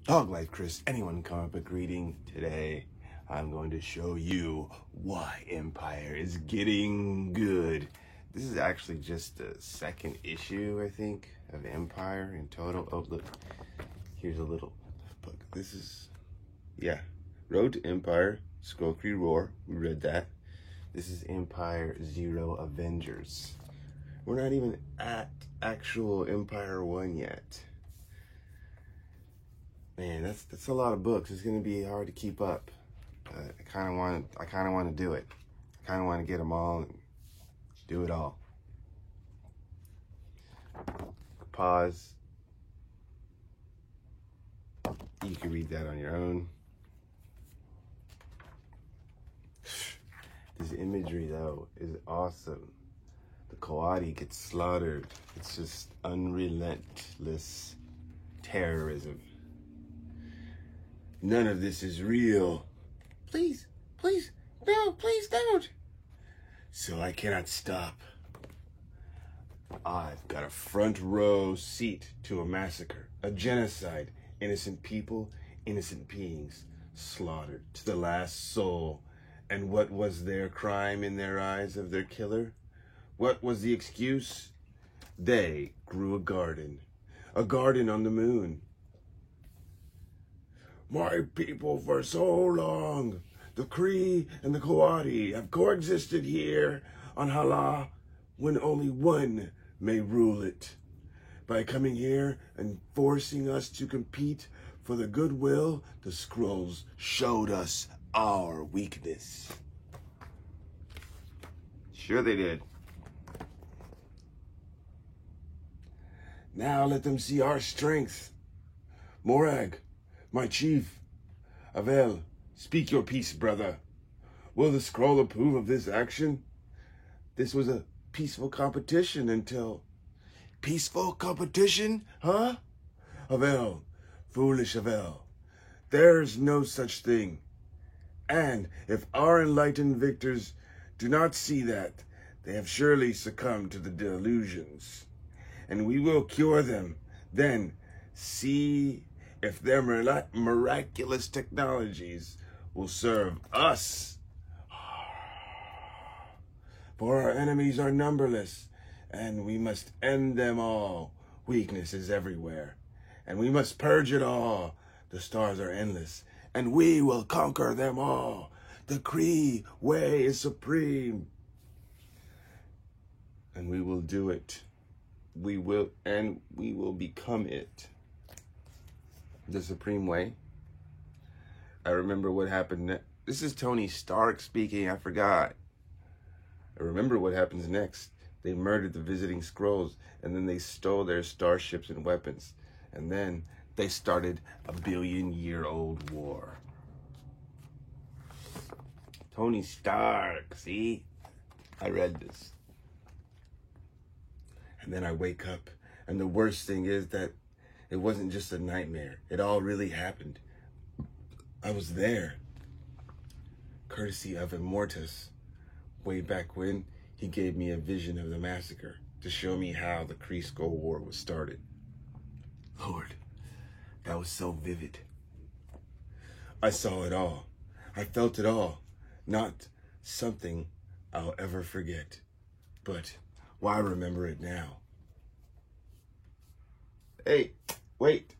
Dog Life Chris, anyone comic book reading. Today I'm going to show you why Empire is getting good. This is actually just the second issue, I think, of Empire in total. Oh, look, here's a little book. This is, Road to Empire, Skullcree Roar. We read that. This is Empire Zero Avengers. We're not even at actual Empire 1 yet. Man, that's a lot of books. It's gonna be hard to keep up. I kind of want to do it. I kind of want to get them all and do it all. Pause. You can read that on your own. This imagery, though, is awesome. The Coati gets slaughtered. It's just unrelentless terrorism. None of this is real. Please, no, please don't. So I cannot stop. I've got a front row seat to a massacre, a genocide. Innocent people, innocent beings, slaughtered to the last soul. And what was their crime in their eyes of their killer? What was the excuse? They grew a garden on the moon. My people for so long, the Kree and the Coati have coexisted here on Hala when only one may rule it. By coming here and forcing us to compete for the goodwill, the Skrulls showed us our weakness. Sure they did. Now let them see our strength. Morag, my chief, Avel, speak your piece, brother. Will the Skrull approve of this action? This was a peaceful competition until... Peaceful competition, huh? Avel, foolish Avel, there's no such thing. And if our enlightened victors do not see that, they have surely succumbed to the delusions. And we will cure them, then see if their miraculous technologies will serve us. For our enemies are numberless, and we must end them all. Weakness is everywhere, and we must purge it all. The stars are endless, and we will conquer them all. The Kree way is supreme, and we will do it. We will become it. The supreme way. I remember what happened. This is Tony Stark speaking. I forgot. I remember what happens next. They murdered the visiting Skrulls, and then they stole their starships and weapons. And then they started a billion-year-old war. Tony Stark, see? I read this. And then I wake up, and the worst thing is that it wasn't just a nightmare. It all really happened. I was there, courtesy of Immortus. Way back when, he gave me a vision of the massacre to show me how the Kree Skrull War was started. Lord, that was so vivid. I saw it all. I felt it all. Not something I'll ever forget, but why remember it now? Hey, wait.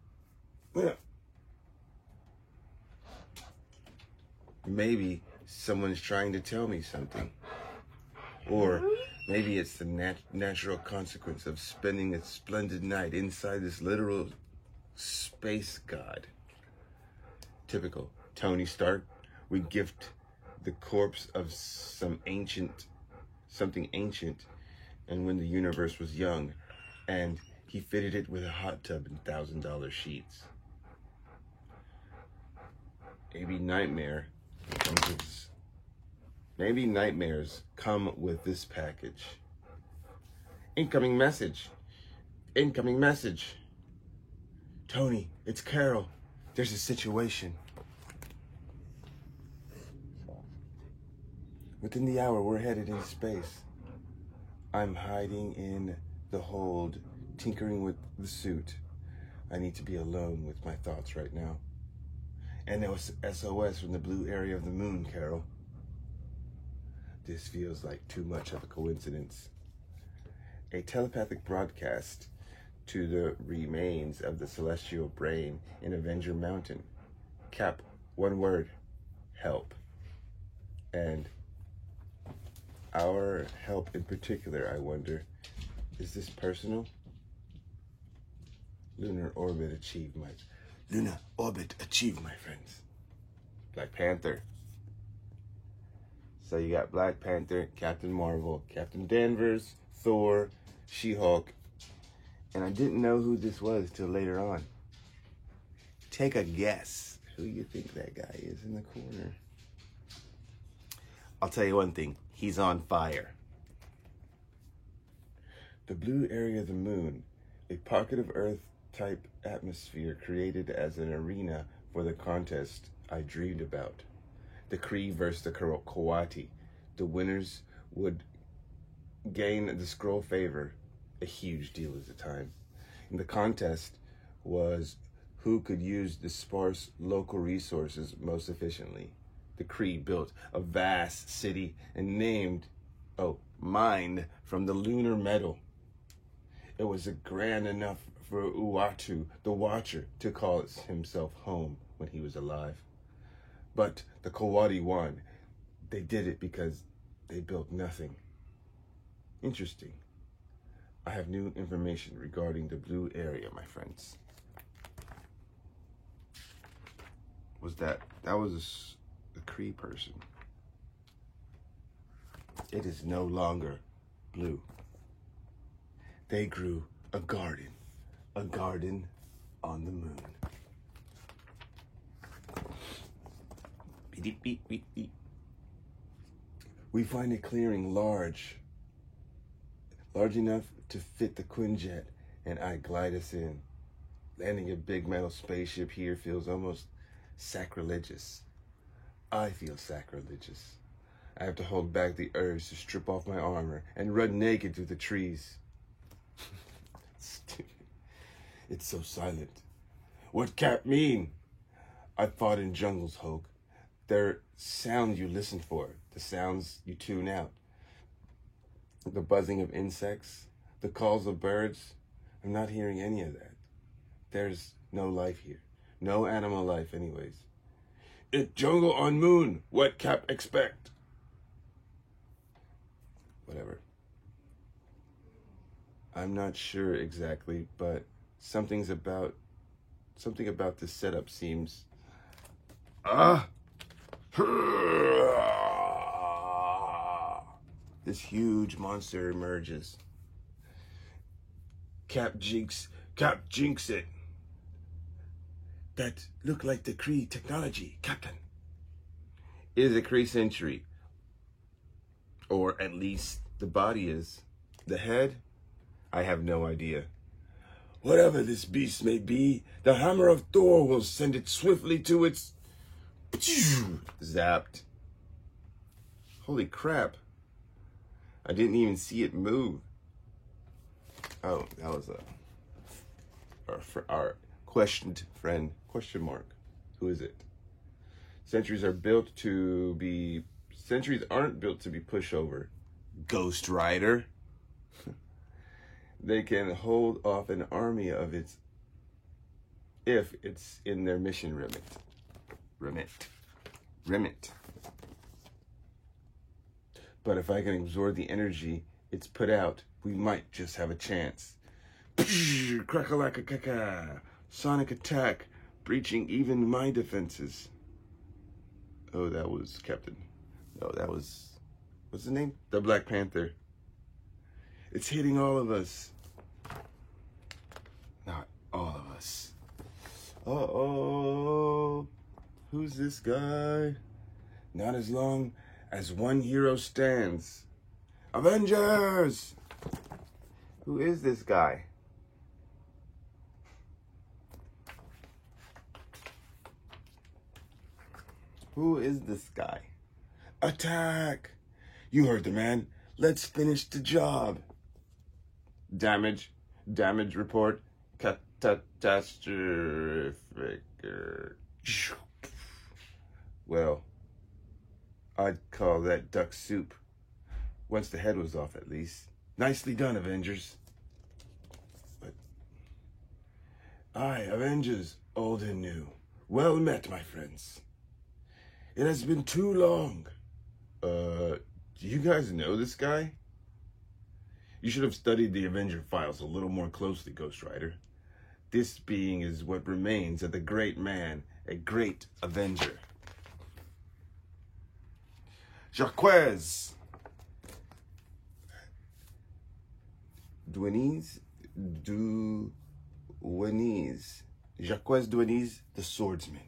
Maybe someone's trying to tell me something. Or maybe it's the natural consequence of spending a splendid night inside this literal space god. Typical Tony Stark. We gift the corpse of something ancient, and when the universe was young, and he fitted it with a hot tub and $1,000 sheets. Maybe nightmares come with this package. Incoming message. Incoming message. Tony, it's Carol. There's a situation. Within the hour, we're headed into space. I'm hiding in the hold, tinkering with the suit. I need to be alone with my thoughts right now. And it was SOS from the blue area of the moon, Carol. This feels like too much of a coincidence. A telepathic broadcast to the remains of the celestial brain in Avenger Mountain. Cap, one word, help. And our help in particular, I wonder, is this personal? Lunar orbit achieved, my friends. Black Panther. So you got Black Panther, Captain Marvel, Captain Danvers, Thor, She-Hulk, and I didn't know who this was till later on. Take a guess who you think that guy is in the corner. I'll tell you one thing, he's on fire. The blue area of the moon, a pocket of Earth-type atmosphere created as an arena for the contest I dreamed about. The Kree versus the Kawati. The winners would gain the Skrull favor, a huge deal at the time. And the contest was who could use the sparse local resources most efficiently. The Kree built a vast city and mined from the lunar metal. It was grand enough for Uatu, the Watcher, to call himself home when he was alive. But the Kawati won. They did it because they built nothing. Interesting. I have new information regarding the blue area, my friends. That was a Kree person. It is no longer blue. They grew a garden on the moon. Beep, beep, beep, beep. We find a clearing large enough to fit the Quinjet, and I glide us in. Landing a big metal spaceship here feels almost sacrilegious. I feel sacrilegious. I have to hold back the urge to strip off my armor and run naked through the trees. Stupid. It's so silent. What Cap mean? I fought in jungles, Hulk. They're sounds you listen for, the sounds you tune out. The buzzing of insects, the calls of birds. I'm not hearing any of that. There's no life here. No animal life anyways. It's jungle on moon. What Cap expect? Whatever. I'm not sure exactly, but something about this setup seems... This huge monster emerges. Cap jinx it. That look like the Kree technology, Captain. It is a Kree century. Or at least the body is. The head? I have no idea. Whatever this beast may be, the hammer of Thor will send it swiftly to its... Zapped. Holy crap. I didn't even see it move. Oh, that was our questioned friend, question mark. Who is it? Sentries aren't built to be pushover. Ghost Rider. They can hold off an army of its if it's in their mission remit. But if I can absorb the energy it's put out, we might just have a chance. Crack-a-lack-a-caca. Sonic attack, breaching even my defenses. Oh, that was Captain. No, that was... What's his name? The Black Panther. It's hitting all of us. Not all of us. Uh-oh. Who's this guy? Not as long as one hero stands. Avengers! Who is this guy? Who is this guy? Attack! You heard the man. Let's finish the job. Damage report. catastrophic. Well, I'd call that duck soup. Once the head was off, at least. Nicely done, Avengers. But aye, Avengers, old and new. Well met, my friends. It has been too long. Do you guys know this guy? You should have studied the Avenger files a little more closely, Ghost Rider. This being is what remains of the great man, a great Avenger. Jacques Duenez, Jacques Duenez, the swordsman.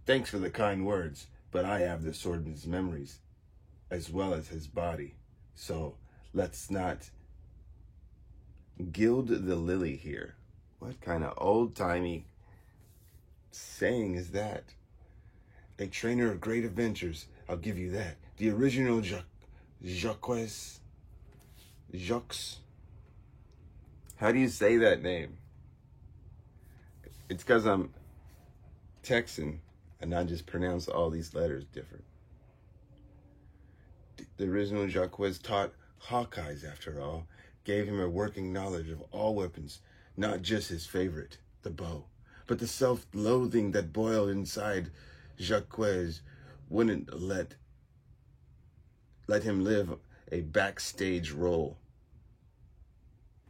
Thanks for the kind words, but I have the swordsman's memories, as well as his body. So let's not gild the lily here. What kind of old-timey saying is that? A trainer of great adventures, I'll give you that. The original Jacques. How do you say that name? It's because I'm Texan and I just pronounce all these letters different. The original Jacques taught Hawkeyes, after all, gave him a working knowledge of all weapons, not just his favorite, the bow, but the self-loathing that boiled inside Jacques wouldn't let him live a backstage role.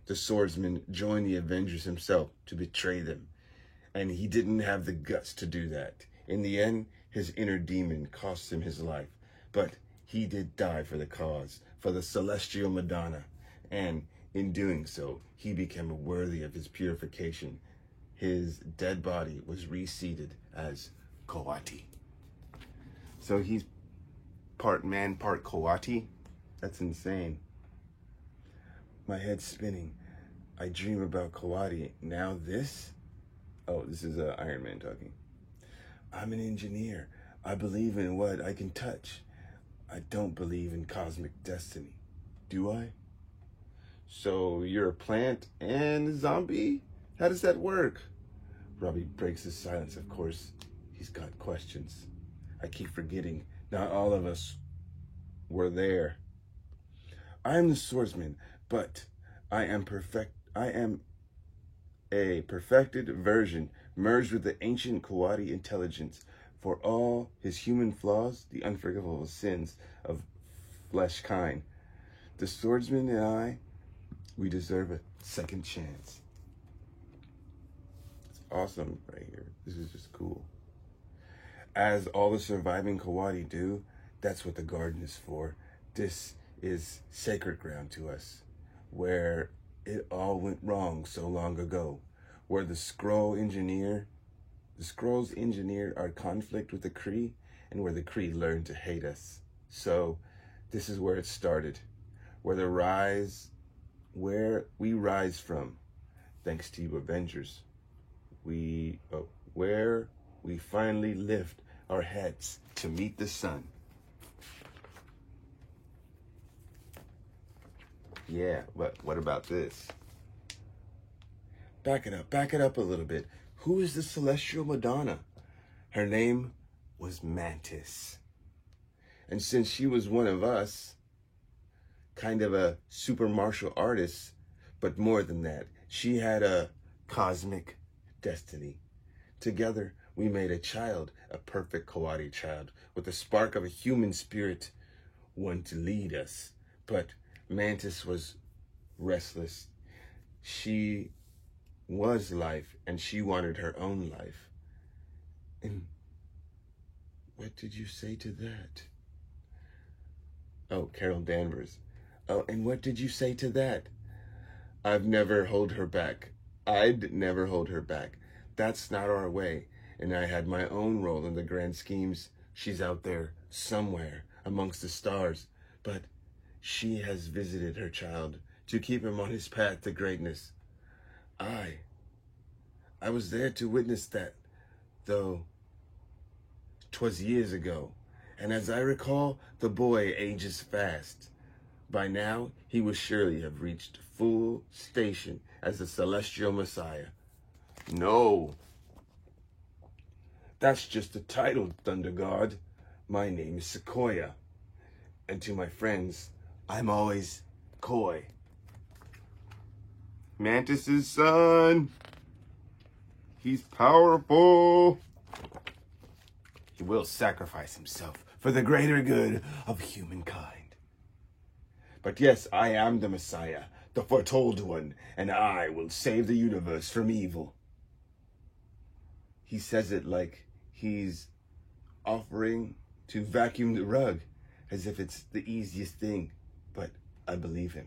The swordsman joined the Avengers himself to betray them, and he didn't have the guts to do that. In the end, his inner demon cost him his life, but he did die for the cause, for the celestial Madonna, and in doing so, he became worthy of his purification. His dead body was reseated as Coati. So he's part man, part Coati? That's insane. My head's spinning. I dream about Coati. Now this? Oh, this is Iron Man talking. I'm an engineer. I believe in what I can touch. I don't believe in cosmic destiny. Do I? So you're a plant and a zombie? How does that work? Robbie breaks his silence, of course. He's got questions. I keep forgetting. Not all of us were there. I am the swordsman, but I am a perfected version merged with the ancient Coati intelligence. For all his human flaws, the unforgivable sins of flesh kind, the swordsman and I, we deserve a second chance. It's awesome right here. This is just cool. As all the surviving Coati do, that's what the garden is for. This is sacred ground to us, where it all went wrong so long ago, where the Skrull engineered our conflict with the Kree, and where the Kree learned to hate us. So this is where it started, where we rise from, thanks to you Avengers. Where we finally lift our heads to meet the sun. Yeah, but what about this? Back it up a little bit. Who is the celestial Madonna? Her name was Mantis. And since she was one of us, kind of a super martial artist, but more than that, she had a cosmic destiny. Together, we made a child, a perfect Coati child, with a spark of a human spirit, one to lead us. But Mantis was restless. She was life, and she wanted her own life. And what did you say to that? Oh, Carol Danvers. Oh, and what did you say to that? I'd never hold her back. That's not our way. And I had my own role in the grand schemes. She's out there somewhere amongst the stars, but she has visited her child to keep him on his path to greatness. I was there to witness that, though 'twas years ago. And as I recall, the boy ages fast. By now, he would surely have reached full station as the celestial messiah. No. That's just a title, Thunder God. My name is Sequoia. And to my friends, I'm always coy. Mantis's son. He's powerful. He will sacrifice himself for the greater good of humankind. But yes, I am the Messiah, the foretold one, and I will save the universe from evil. He says it like he's offering to vacuum the rug, as if it's the easiest thing, but I believe him.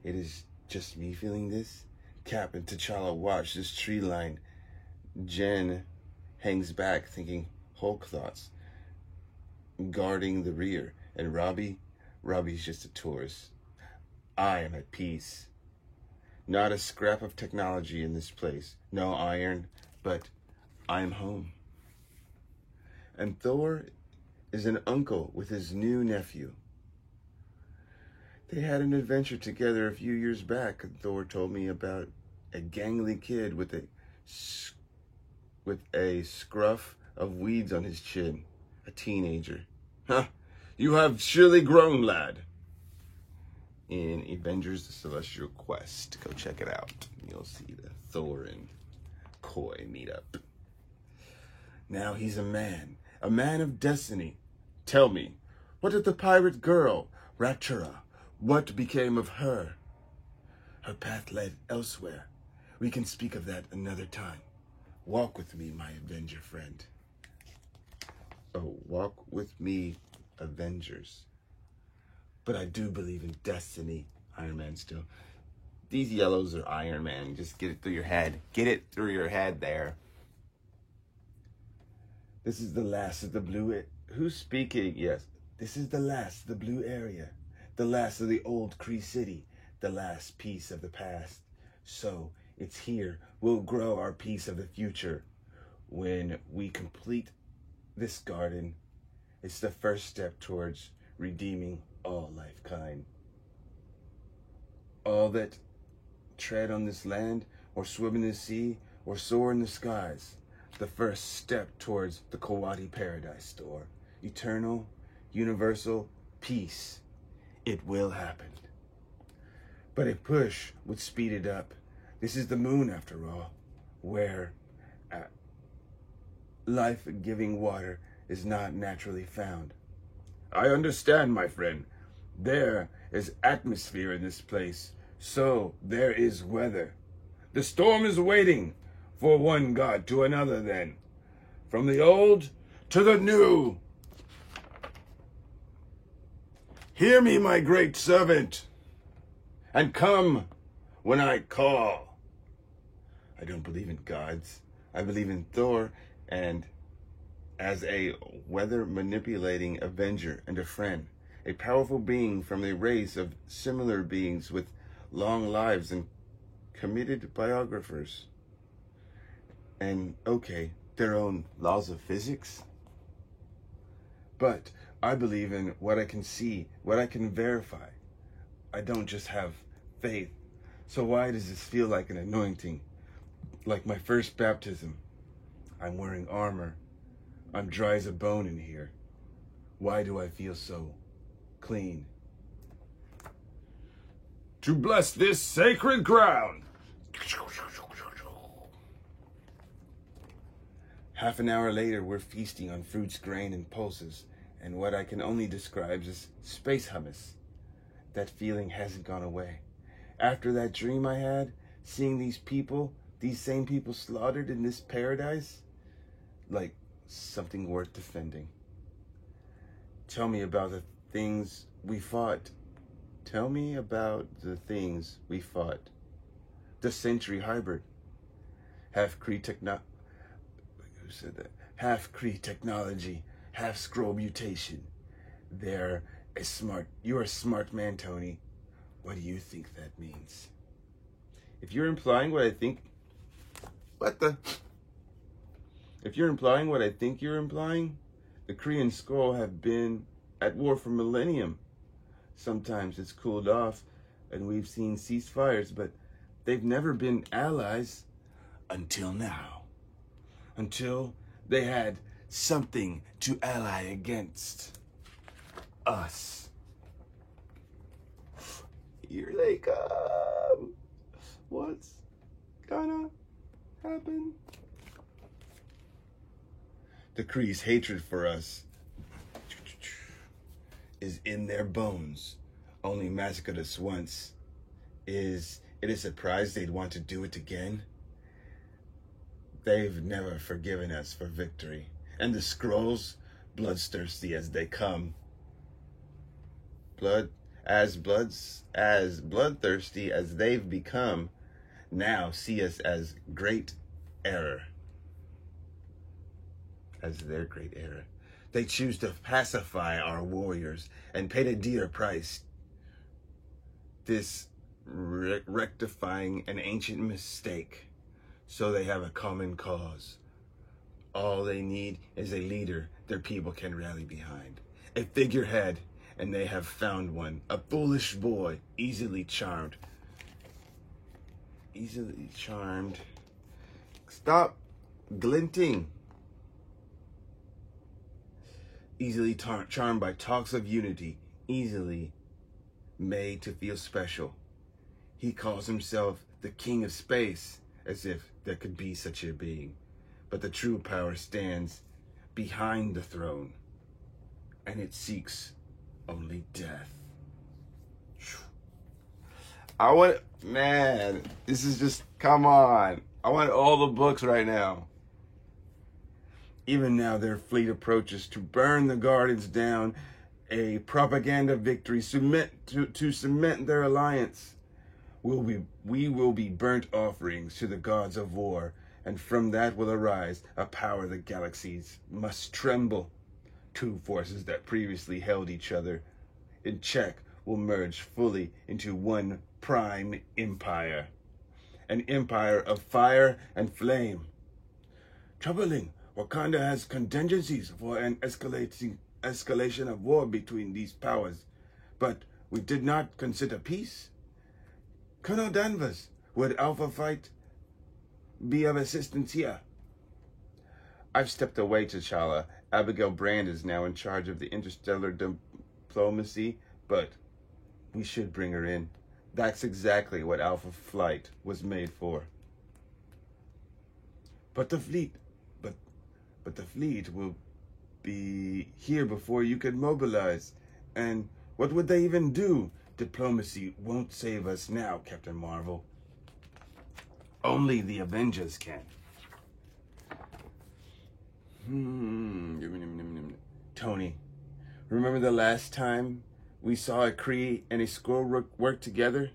It is just me feeling this. Cap and T'Challa watch this tree line. Jen hangs back thinking Hulk thoughts, guarding the rear. And Robbie's just a tourist. I am at peace. Not a scrap of technology in this place. No iron, but I'm home. And Thor is an uncle with his new nephew. They had an adventure together a few years back. Thor told me about a gangly kid with a scruff of weeds on his chin. A teenager. Huh, you have surely grown, lad. In Avengers: The Celestial Quest. Go check it out. You'll see the Thor and Koi meet up. Now he's a man of destiny. Tell me, what of the pirate girl, Ratura? What became of her? Her path led elsewhere. We can speak of that another time. Walk with me, my Avenger friend. Oh, walk with me, Avengers. But I do believe in destiny, Iron Man still. These yellows are Iron Man. Just get it through your head. Get it through your head there. This is the last of the blue... Who's speaking? Yes. This is the last of the blue area. The last of the old Kree City. The last piece of the past. So, it's here. We'll grow our piece of the future. When we complete this garden, it's the first step towards redeeming all life kind. All that tread on this land, or swim in the sea, or soar in the skies. The first step towards the Kawati Paradise Store. Eternal, universal peace. It will happen. But a push would speed it up. This is the moon, after all, where life-giving water is not naturally found. I understand, my friend. There is atmosphere in this place, so there is weather. The storm is waiting for one god to another then. From the old to the new. Hear me, my great servant, and come when I call. I don't believe in gods. I believe in Thor, and as a weather-manipulating avenger and a friend, a powerful being from a race of similar beings with long lives and committed biographers. And, okay, their own laws of physics. But I believe in what I can see, what I can verify. I don't just have faith. So why does this feel like an anointing? Like my first baptism. I'm wearing armor. I'm dry as a bone in here. Why do I feel so clean? To bless this sacred ground. Half an hour later, we're feasting on fruits, grain, and pulses, and what I can only describe as space hummus. That feeling hasn't gone away. After that dream I had, seeing these same people slaughtered in this paradise, like something worth defending. Tell me about the things we fought. Tell me about the things we fought. The Sentry Hybrid. Half Kree technology, half scroll mutation. You're a smart man, Tony. What do you think that means? If you're implying what I think you're implying, the Kree and Skrull have been at war for millennium. Sometimes it's cooled off, and we've seen ceasefires, but they've never been allies until now. Until they had something to ally against us. Here they come. What's gonna happen? The Kree's hatred for us is in their bones. Only massacred us once. Is it a surprise they'd want to do it again? They've never forgiven us for victory. And the Skrulls, bloodthirsty as they come, bloodthirsty as they've become, now see us as great error. As their great error. They choose to pacify our warriors and paid a dear price. This rectifying an ancient mistake, so they have a common cause. All they need is a leader their people can rally behind. A figurehead, and they have found one. A foolish boy, easily charmed. Easily charmed. Stop glinting. Easily charmed by talks of unity, easily made to feel special. He calls himself the King of Space, as if there could be such a being. But the true power stands behind the throne, and it seeks only death. This is just, come on. I want all the books right now. Even now, their fleet approaches to burn the Guardians down, a propaganda victory to cement their alliance. We will be burnt offerings to the gods of war, and from that will arise a power the galaxies must tremble. Two forces that previously held each other in check will merge fully into one prime empire, an empire of fire and flame. Troubling. Wakanda has contingencies for an escalation of war between these powers, but we did not consider peace. Colonel Danvers, would Alpha Flight be of assistance here? I've stepped away, T'Challa. Abigail Brand is now in charge of the interstellar diplomacy, but we should bring her in. That's exactly what Alpha Flight was made for. But the fleet will be here before you could mobilize. And what would they even do? Diplomacy won't save us now, Captain Marvel. Only the Avengers can. Tony, remember the last time we saw a Kree and a Skrull work together?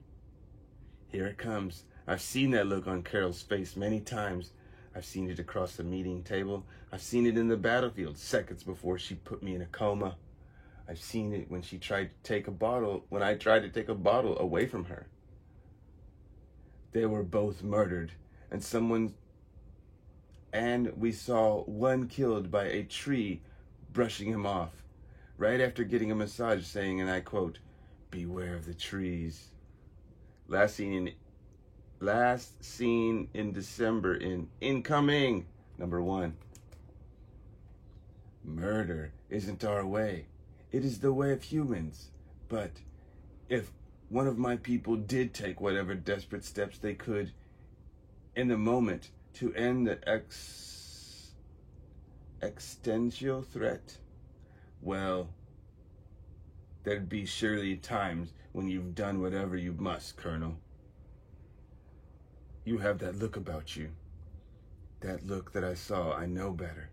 Here it comes. I've seen that look on Carol's face many times. I've seen it across the meeting table. I've seen it in the battlefield seconds before she put me in a coma. I've seen it when I tried to take a bottle away from her. They were both murdered, and we saw one killed by a tree brushing him off, right after getting a massage saying, and I quote, "Beware of the trees." Last seen in December in Incoming #1. Murder isn't our way. It is the way of humans. But if one of my people did take whatever desperate steps they could in the moment to end the existential threat, well, there'd be surely times when you've done whatever you must, Colonel. You have that look about you. That look that I saw. I know better.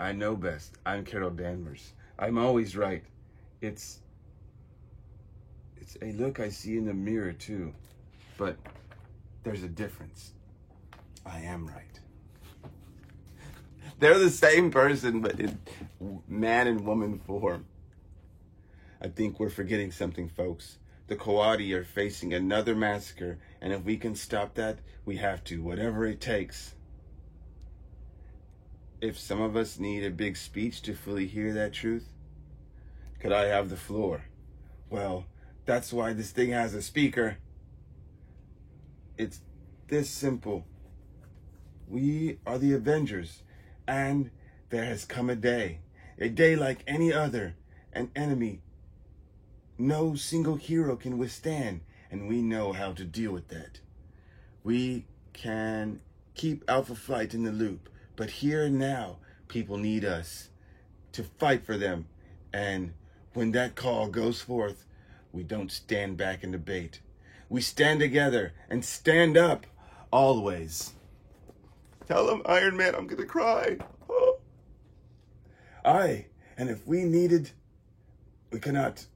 I know best. I'm Carol Danvers. I'm always right. It's a look I see in the mirror too. But there's a difference. I am right. They're the same person, but in man and woman form. I think we're forgetting something, folks. The Coati are facing another massacre, and if we can stop that, we have to, whatever it takes. If some of us need a big speech to fully hear that truth, could I have the floor? Well, That's why this thing has a speaker. It's this simple. We are the Avengers, and there has come a day like any other, an enemy no single hero can withstand, and we know how to deal with that. We can keep Alpha Flight in the loop, but here and now, people need us to fight for them, and when that call goes forth, we don't stand back and debate. We stand together and stand up always. Tell them, Iron Man, I'm gonna cry. Oh. Aye, and if we are needed, we cannot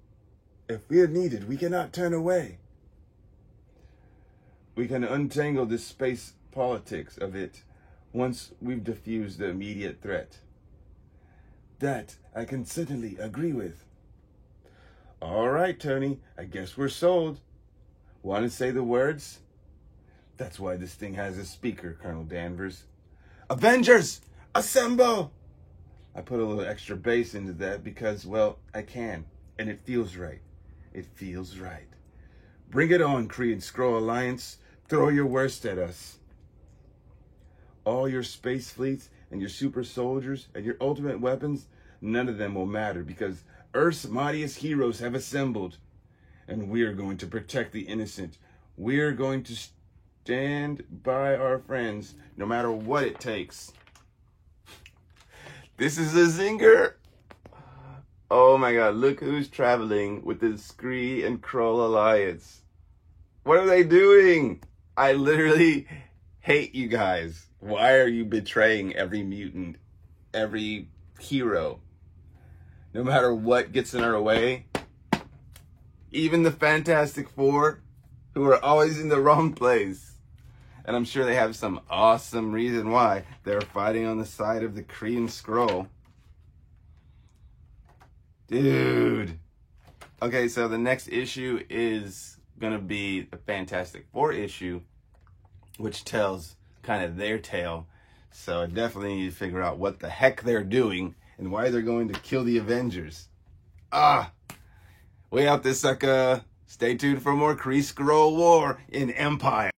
turn away. We can untangle this space politics of it once we've diffused the immediate threat. That I can certainly agree with. All right, Tony, I guess we're sold. Want to say the words? That's why this thing has a speaker, Colonel Danvers. Avengers, assemble! I put a little extra bass into that because, well, I can, and it feels right. It feels right. Bring it on, Kree and Skrull Alliance. Throw your worst at us. All your space fleets and your super soldiers and your ultimate weapons, none of them will matter because Earth's mightiest heroes have assembled. And we're going to protect the innocent. We're going to stand by our friends no matter what it takes. This is a zinger. Oh my God, look who's traveling with the Kree and Skrull Alliance. What are they doing? I literally hate you guys. Why are you betraying every mutant, every hero? No matter what gets in our way, even the Fantastic Four, who are always in the wrong place. And I'm sure they have some awesome reason why they're fighting on the side of the Kree and Skrull. Dude. Okay, so the next issue is going to be the Fantastic Four issue, which tells kind of their tale. So I definitely need to figure out what the heck they're doing and why they're going to kill the Avengers. Way out this sucker. Stay tuned for more Kree Skrull War in Empire.